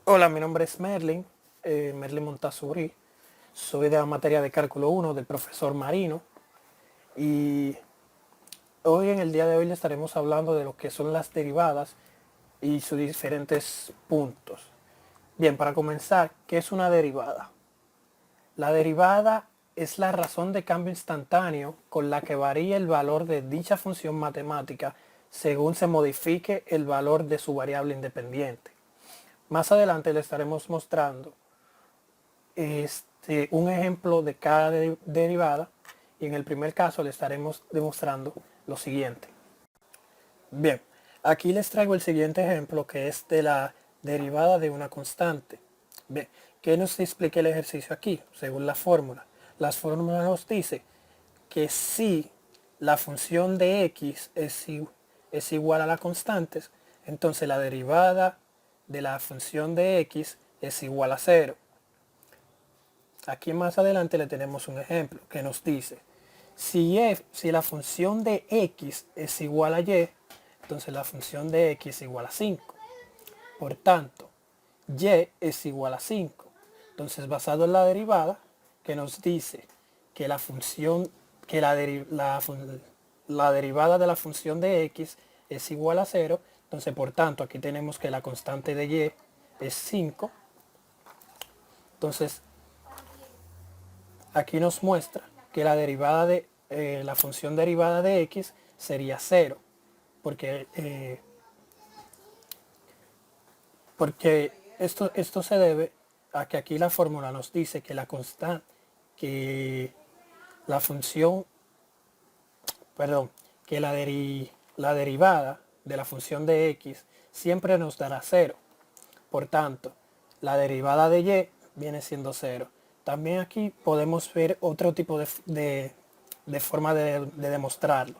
Hola, mi nombre es Merlin Montasuri. Soy de la materia de cálculo 1 del profesor Marino y hoy en el día de hoy le estaremos hablando de lo que son las derivadas y sus diferentes puntos. Bien, para comenzar, ¿qué es una derivada? La derivada es la razón de cambio instantáneo con la que varía el valor de dicha función matemática según se modifique el valor de su variable independiente. Más adelante le estaremos mostrando un ejemplo de cada derivada y en el primer caso le estaremos demostrando lo siguiente. Bien, aquí les traigo el siguiente ejemplo que es de la derivada de una constante. Bien, ¿qué nos explica el ejercicio aquí? Según la fórmula. La fórmula nos dice que si la función de x es igual a la constante, entonces la derivada de la función de x es igual a 0. Aquí más adelante le tenemos un ejemplo que nos dice, si la función de x es igual a y, entonces la función de x es igual a 5. Por tanto, y es igual a 5. Entonces, basado en la derivada, que nos dice que la función, que la derivada de la función de x es igual a 0, entonces, por tanto, aquí tenemos que la constante de y es 5. Entonces, aquí nos muestra que la derivada de la función derivada de x sería 0, porque, porque esto se debe a que aquí la fórmula nos dice que la constante, que la función, perdón, que la derivada de la función de x siempre nos dará 0. Por tanto, la derivada de y viene siendo 0. También aquí podemos ver otro tipo de forma de demostrarlo.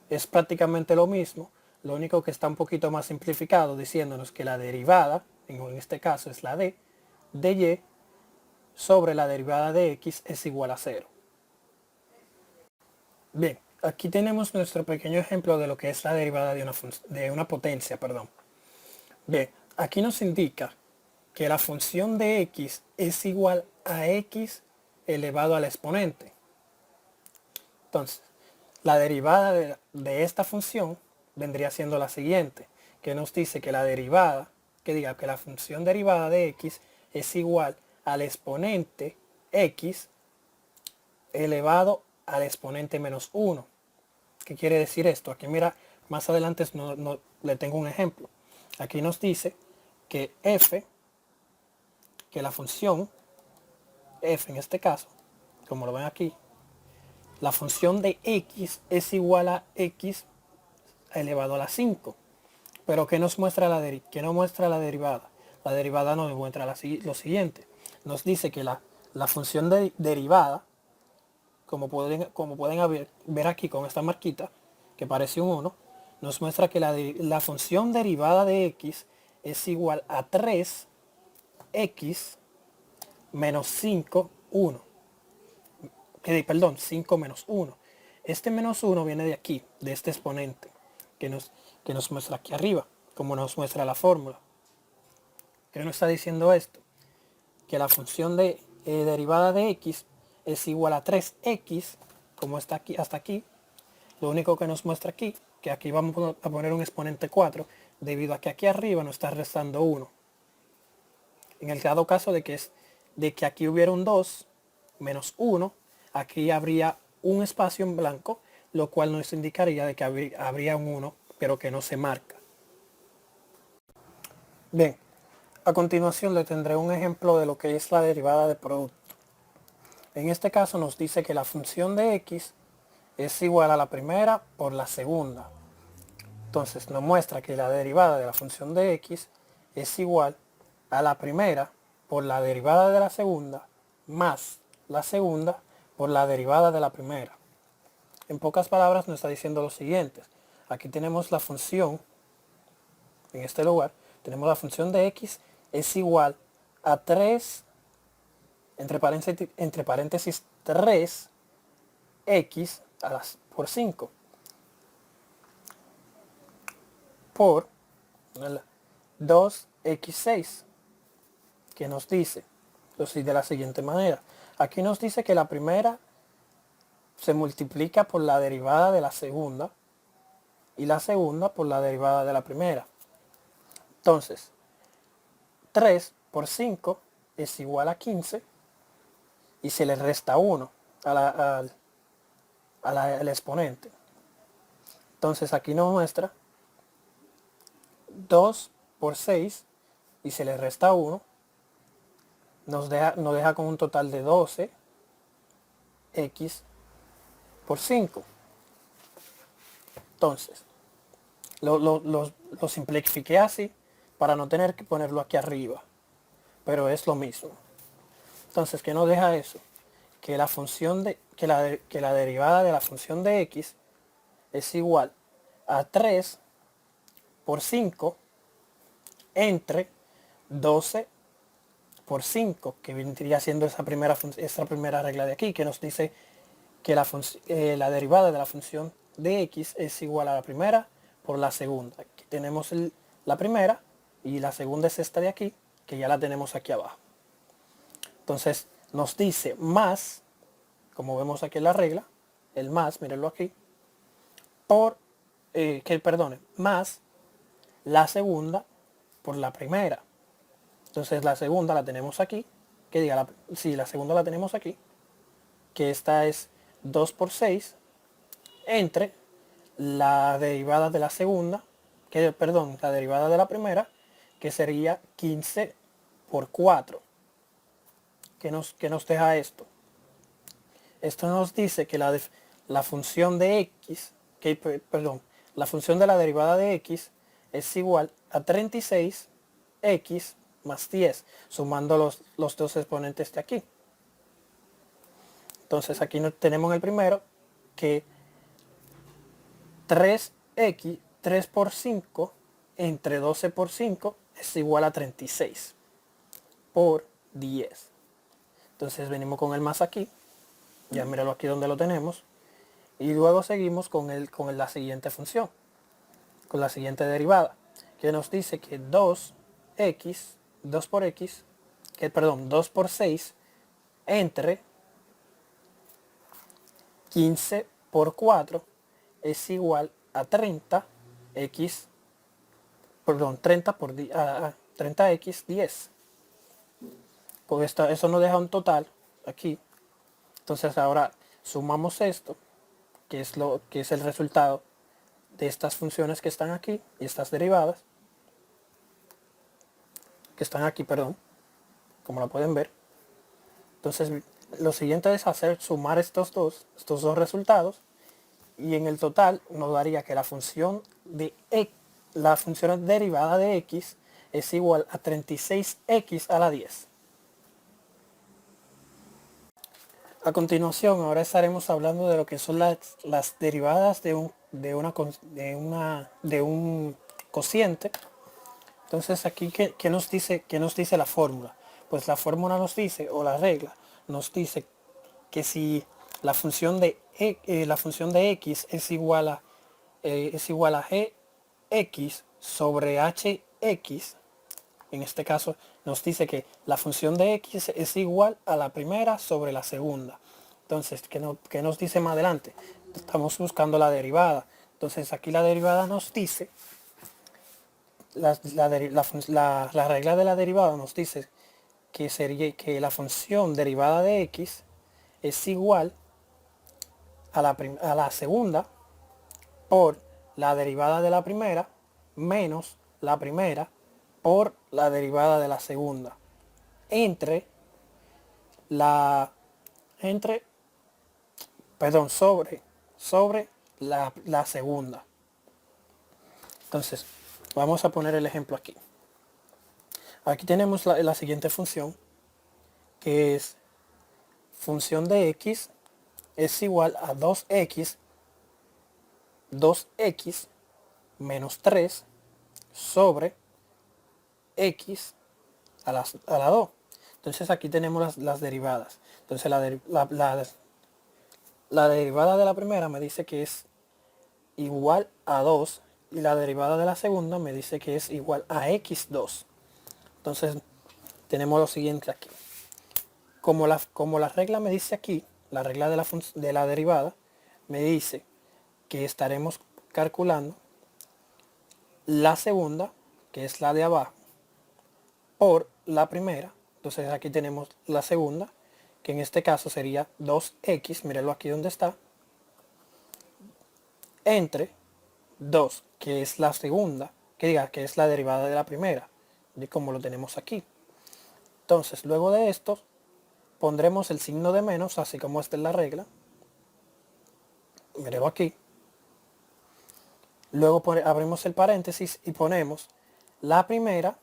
Es prácticamente lo mismo, lo único que está un poquito más simplificado diciéndonos que la derivada, en este caso es la de y sobre la derivada de x es igual a 0. Bien, aquí tenemos nuestro pequeño ejemplo de lo que es la derivada de una potencia, perdón. Bien, aquí nos indica que la función de x es igual a x elevado al exponente. Entonces, la derivada de esta función vendría siendo la siguiente, que nos dice que la derivada, que diga que la función derivada de x es igual al exponente x elevado al exponente menos 1. ¿Qué quiere decir esto? Aquí mira, más adelante le tengo un ejemplo. Aquí nos dice que que la función f en este caso, como lo ven aquí, la función de x es igual a x elevado a la 5. Pero ¿qué nos muestra qué nos muestra la derivada? La derivada nos muestra lo siguiente. Nos dice que la función derivada, como pueden ver aquí con esta marquita, que parece un 1, nos muestra que la función derivada de x es igual a 3x menos 5, 1. Perdón, 5 menos 1. Este menos 1 viene de aquí, de este exponente, que nos muestra aquí arriba, como nos muestra la fórmula. ¿Qué nos está diciendo esto? Que la función derivada de x es igual a 3x, como está aquí hasta aquí. Lo único que nos muestra aquí, que aquí vamos a poner un exponente 4, debido a que aquí arriba nos está restando 1. En el dado caso de que aquí hubiera un 2 menos 1, aquí habría un espacio en blanco, lo cual nos indicaría de que habría un 1, pero que no se marca. Bien, a continuación le tendré un ejemplo de lo que es la derivada de producto. En este caso nos dice que la función de x es igual a la primera por la segunda. Entonces nos muestra que la derivada de la función de x es igual a la primera por la derivada de la segunda más la segunda por la derivada de la primera. En pocas palabras nos está diciendo lo siguiente. Aquí tenemos la función, en este lugar, tenemos la función de x es igual a 3, entre paréntesis 3x por 5 por 2x6. que nos dice de la siguiente manera. Aquí nos dice que la primera se multiplica por la derivada de la segunda y la segunda por la derivada de la primera. Entonces, 3 por 5 es igual a 15 y se le resta 1 al exponente. Entonces aquí nos muestra 2 por 6 y se le resta 1. Nos deja con un total de 12 x por 5. Entonces, lo simplifiqué así para no tener que ponerlo aquí arriba, pero es lo mismo. Entonces, ¿qué nos deja eso? Que la función que la derivada de la función de x es igual a 3 por 5 entre 12 por 5, que vendría siendo esta primera regla de aquí, que nos dice que la derivada de la función de x es igual a la primera por la segunda. Aquí tenemos la primera y la segunda es esta de aquí, que ya la tenemos aquí abajo. Entonces nos dice más, como vemos aquí en la regla, el más, mírenlo aquí, más la segunda por la primera. Entonces la segunda la tenemos aquí, la segunda la tenemos aquí, que esta es 2 por 6 entre la derivada de la segunda, la derivada de la primera, que sería 15 por 4. ¿Qué nos deja esto? Esto nos dice que la función de x, la función de la derivada de x es igual a 36x más 10, sumando los dos exponentes de aquí. Entonces aquí tenemos el primero, que 3 por 5 entre 12 por 5 es igual a 36 por 10. Entonces venimos con el más aquí, ya míralo aquí donde lo tenemos, y luego seguimos con la siguiente función, con la siguiente derivada, que nos dice que 2 por 6 entre 15 por 4 es igual a 30x 10. Con eso nos deja un total aquí. Entonces ahora sumamos esto, que es el resultado de estas funciones que están aquí y estas derivadas que están aquí, como lo pueden ver. Entonces lo siguiente es sumar estos dos resultados, y en el total nos daría que la función derivada de x es igual a 36x a la 10. A continuación, ahora estaremos hablando de lo que son las derivadas de un cociente. Entonces aquí, ¿qué nos dice la fórmula? Pues la fórmula nos dice, o la regla, nos dice que si la función de x es igual a gx sobre hx, en este caso nos dice que la función de x es igual a la primera sobre la segunda. Entonces, ¿qué nos dice más adelante? Estamos buscando la derivada. Entonces aquí la derivada nos dice, la regla de la derivada nos dice que la función derivada de x es igual a la segunda por la derivada de la primera menos la primera por la derivada de la segunda sobre la segunda. Entonces vamos a poner el ejemplo aquí. Aquí tenemos la siguiente función, que es función de x es igual a 2x menos 3 sobre x a la 2. Entonces aquí tenemos las derivadas. Entonces la derivada de la primera me dice que es igual a 2 y la derivada de la segunda me dice que es igual a x2. Entonces tenemos lo siguiente aquí. Como la regla me dice aquí, la regla de la derivada, me dice que estaremos calculando la segunda, que es la de abajo, por la primera. Entonces aquí tenemos la segunda, que en este caso sería 2x, mírenlo aquí donde está, entre 2, que es la segunda, que es la derivada de la primera, y como lo tenemos aquí. Entonces, luego de esto, pondremos el signo de menos, así como está en la regla. Mírenlo aquí. Luego abrimos el paréntesis y ponemos la primera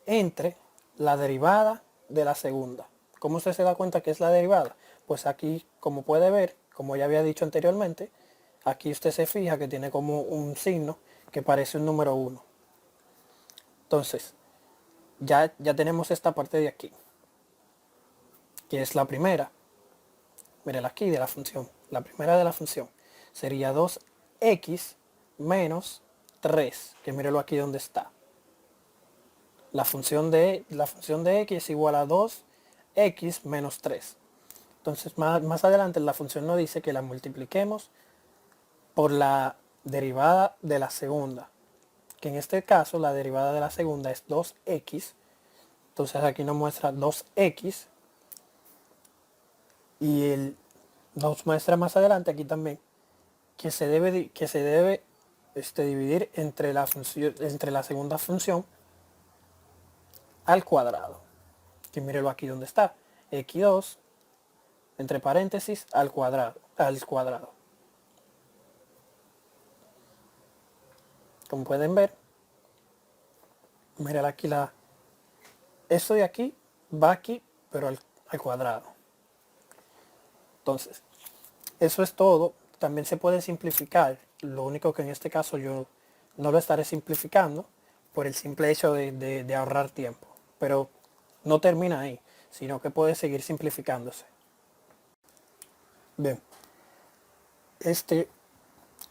entre la derivada de la segunda. ¿Cómo usted se da cuenta que es la derivada? Pues aquí, como puede ver, como ya había dicho anteriormente, aquí usted se fija que tiene como un signo que parece un número 1. Entonces, ya tenemos esta parte de aquí, que es la primera. Mírenla aquí de la función. La primera de la función sería 2x menos 3, que mírelo aquí donde está. La función de x es igual a 2x menos 3. Entonces más adelante la función nos dice que la multipliquemos por la derivada de la segunda, que en este caso la derivada de la segunda es 2x. Entonces aquí nos muestra 2x y nos muestra más adelante aquí también que se debe dividir entre la segunda función al cuadrado, que mírelo aquí donde está, x2 entre paréntesis al cuadrado. Como pueden ver, miren aquí esto de aquí va aquí, pero al cuadrado. Entonces, eso es todo. También se puede simplificar. Lo único que en este caso yo no lo estaré simplificando por el simple hecho de ahorrar tiempo. Pero no termina ahí, sino que puede seguir simplificándose. Bien,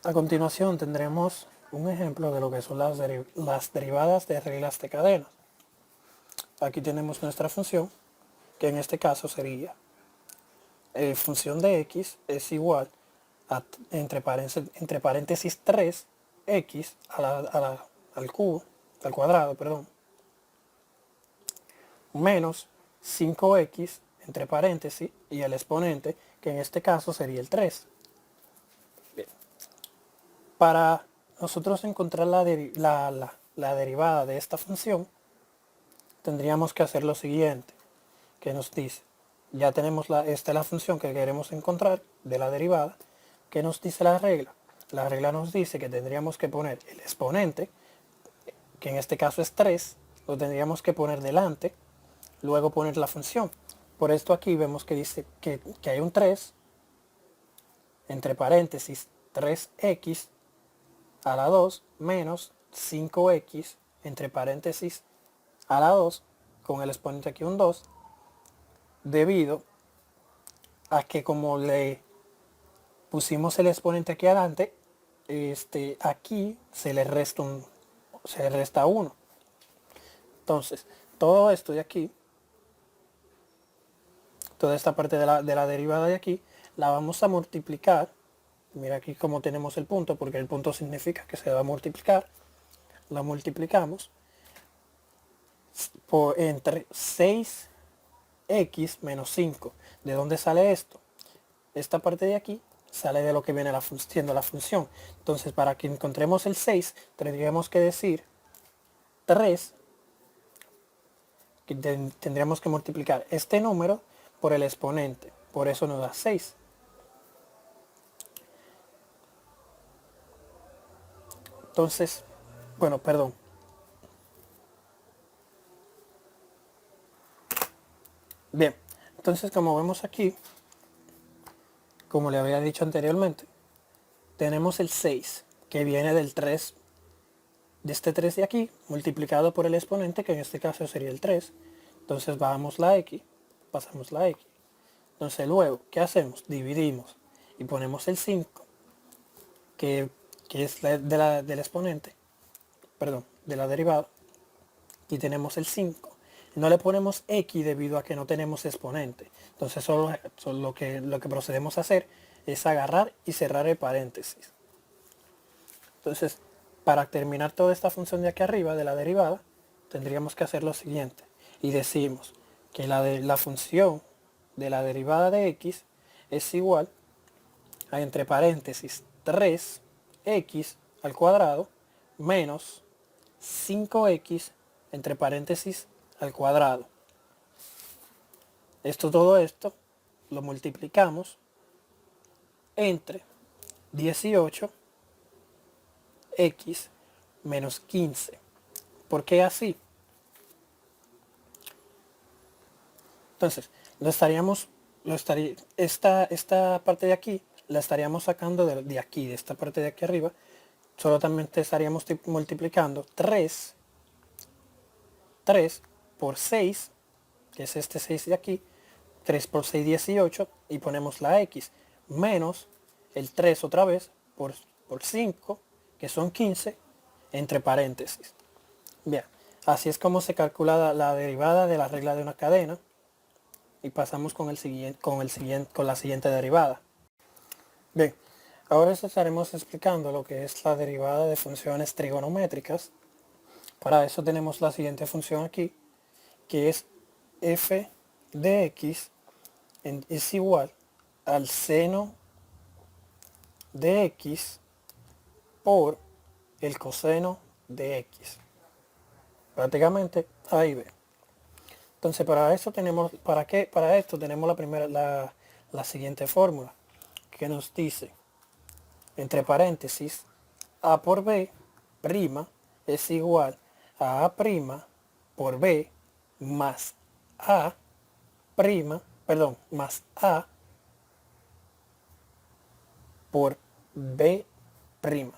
a continuación tendremos un ejemplo de lo que son las derivadas de reglas de cadena. Aquí tenemos nuestra función, que en este caso sería función de x es igual a entre paréntesis 3x al cubo, al cuadrado, perdón, menos 5x entre paréntesis y el exponente, que en este caso sería el 3. Bien. Para nosotros encontrar la derivada de esta función, tendríamos que hacer lo siguiente, que nos dice, ya tenemos esta es la función que queremos encontrar de la derivada. ¿Qué nos dice la regla? La regla nos dice que tendríamos que poner el exponente, que en este caso es 3, lo tendríamos que poner delante, luego poner la función. Por esto aquí vemos que dice que hay un 3, entre paréntesis 3x a la 2 menos 5x entre paréntesis a la 2, con el exponente aquí un 2, debido a que como le pusimos el exponente aquí adelante, aquí se le resta 1. Entonces, todo esto de aquí, toda esta parte de la derivada de aquí, la vamos a multiplicar. Mira aquí como tenemos el punto, porque el punto significa que se va a multiplicar. La multiplicamos entre 6x menos 5. ¿De dónde sale esto? Esta parte de aquí sale de lo que viene siendo la función. Entonces, para que encontremos el 6, tendríamos que decir 3, que tendríamos que multiplicar este número por el exponente. Por eso nos da 6. Entonces, bueno, perdón. Bien, entonces como vemos aquí, como le había dicho anteriormente, tenemos el 6, que viene del 3, de este 3 de aquí, multiplicado por el exponente, que en este caso sería el 3. Entonces bajamos la x, pasamos la x. Entonces luego, ¿qué hacemos? Dividimos y ponemos el 5, que es del exponente, perdón, de la derivada. Y tenemos el 5 No le ponemos x debido a que no tenemos exponente. Entonces solo lo que procedemos a hacer es agarrar y cerrar el paréntesis. Entonces, para terminar toda esta función de aquí arriba, de la derivada, tendríamos que hacer lo siguiente. Y decimos que la función de la derivada de x es igual a, entre paréntesis, 3x al cuadrado menos 5x entre paréntesis al cuadrado. Todo esto lo multiplicamos entre 18x menos 15. ¿Por qué así? Entonces, esta parte de aquí la estaríamos sacando de aquí, de esta parte de aquí arriba. Solamente estaríamos multiplicando 3 por 6, que es este 6 de aquí. 3 por 6, 18, y ponemos la x, menos el 3 otra vez por 5, que son 15, entre paréntesis. Bien, así es como se calcula la derivada de la regla de una cadena. Y pasamos con la siguiente derivada. Bien, ahora estaremos explicando lo que es la derivada de funciones trigonométricas. Para eso tenemos la siguiente función aquí, que es f de x es igual al seno de x por el coseno de x. Prácticamente A y B. Entonces para esto tenemos la siguiente fórmula, que nos dice, entre paréntesis, A por B prima es igual a A prima por B más A prima, perdón, más A por B prima.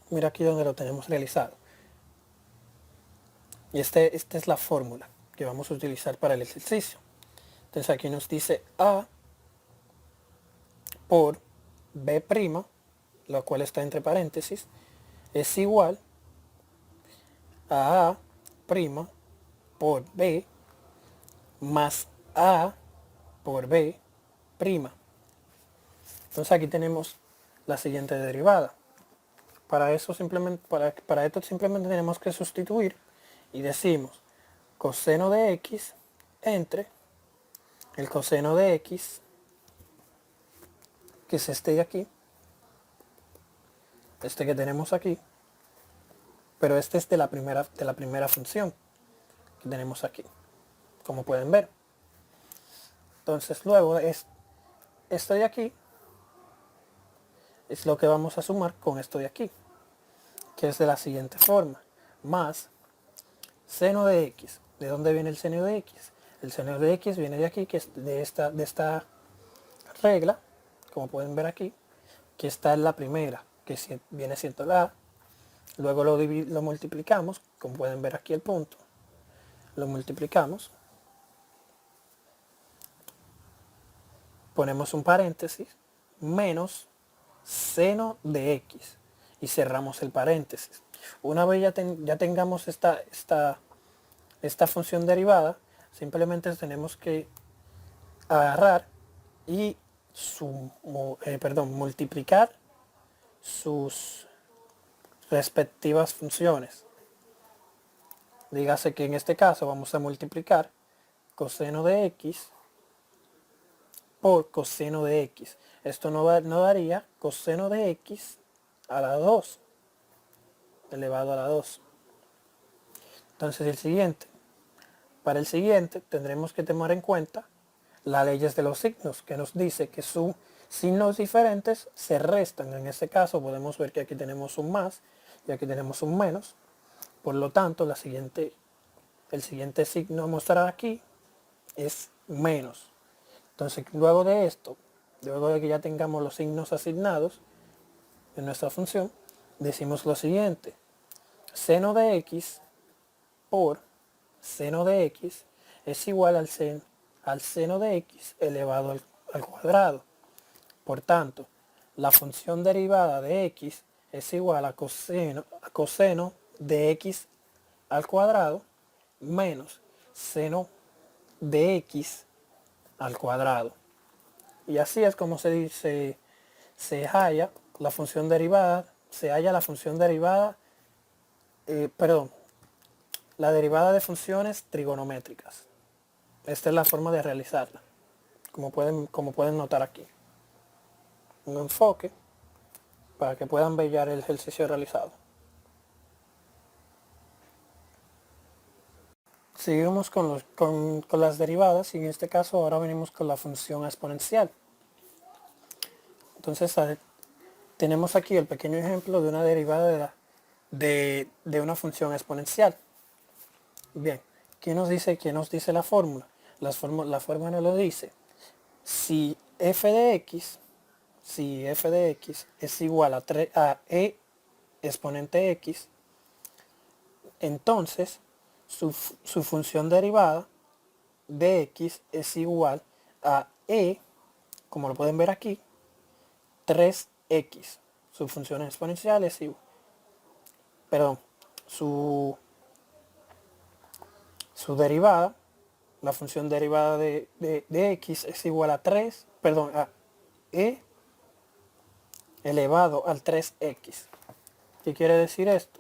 Mira aquí donde lo tenemos realizado. Y esta es la fórmula que vamos a utilizar para el ejercicio. Entonces aquí nos dice A por B prima, lo cual está entre paréntesis, es igual a A prima por B más A por B prima. Entonces aquí tenemos la siguiente derivada. Para esto simplemente tenemos que sustituir y decimos coseno de x entre el coseno de x, que es este de aquí, este que tenemos aquí, pero este es de la primera función que tenemos aquí, como pueden ver. Entonces luego esto de aquí es lo que vamos a sumar con esto de aquí, que es de la siguiente forma, más seno de x. ¿De dónde viene el seno de x? El seno de x viene de aquí, que es de esta regla, como pueden ver aquí, que está en la primera, que viene siendo la A. Luego lo multiplicamos, como pueden ver aquí el punto, lo multiplicamos, ponemos un paréntesis, menos seno de x, y cerramos el paréntesis. Una vez ya tengamos esta función derivada, simplemente tenemos que agarrar y multiplicar sus respectivas funciones. Dígase que en este caso vamos a multiplicar coseno de x por coseno de x. Esto no daría coseno de x a la 2 elevado a la 2. Entonces para el siguiente tendremos que tomar en cuenta las leyes de los signos, que nos dice que sus signos diferentes se restan. En este caso podemos ver que aquí tenemos un más y aquí tenemos un menos. Por lo tanto, el siguiente signo a mostrar aquí es menos. Entonces, luego de esto, luego de que ya tengamos los signos asignados en nuestra función, decimos lo siguiente: seno de x por seno de x es igual al seno de x elevado al cuadrado. Por tanto, la función derivada de x es igual a coseno de x al cuadrado menos seno de x al cuadrado. Y así es como se dice, se halla la función derivada, la derivada de funciones trigonométricas. Esta es la forma de realizarla, como pueden notar aquí. Un enfoque para que puedan ver ya el ejercicio realizado. Seguimos con las derivadas y en este caso ahora venimos con la función exponencial. Entonces tenemos aquí el pequeño ejemplo de una derivada de una función exponencial. Bien, ¿qué nos dice la fórmula? La fórmula nos lo dice. Si f de x es igual a e exponente x, entonces su función derivada de x es igual a e, como lo pueden ver aquí, 3x. Su función exponencial es igual, perdón, su derivada, la función derivada de x es igual a a e elevado al 3x. ¿Qué quiere decir esto?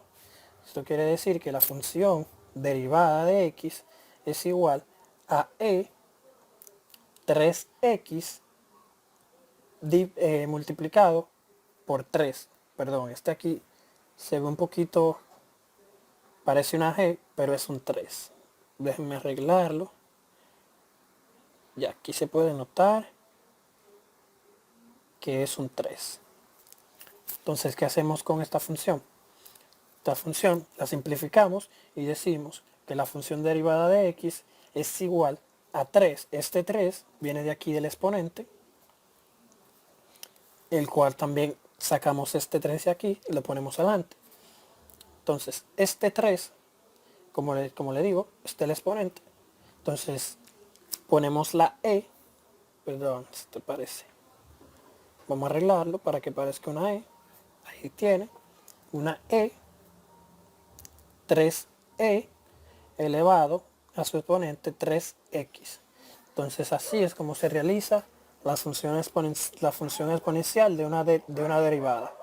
Esto quiere decir que la función derivada de x es igual a e 3x multiplicado por 3. Perdón, este aquí se ve un poquito, parece una g, pero es un 3. Déjenme arreglarlo. Y aquí se puede notar que es un 3. Entonces, ¿qué hacemos con esta función? Esta función la simplificamos y decimos que la función derivada de x es igual a 3. Este 3 viene de aquí del exponente, el cual también sacamos este 3 de aquí y lo ponemos adelante. Entonces, este 3, como le digo, este es el exponente. Entonces, ponemos la e, perdón, esto parece. Vamos a arreglarlo para que parezca una e. Ahí tiene una e, 3e elevado a su exponente 3x. Entonces así es como se realiza la función exponencial de una derivada.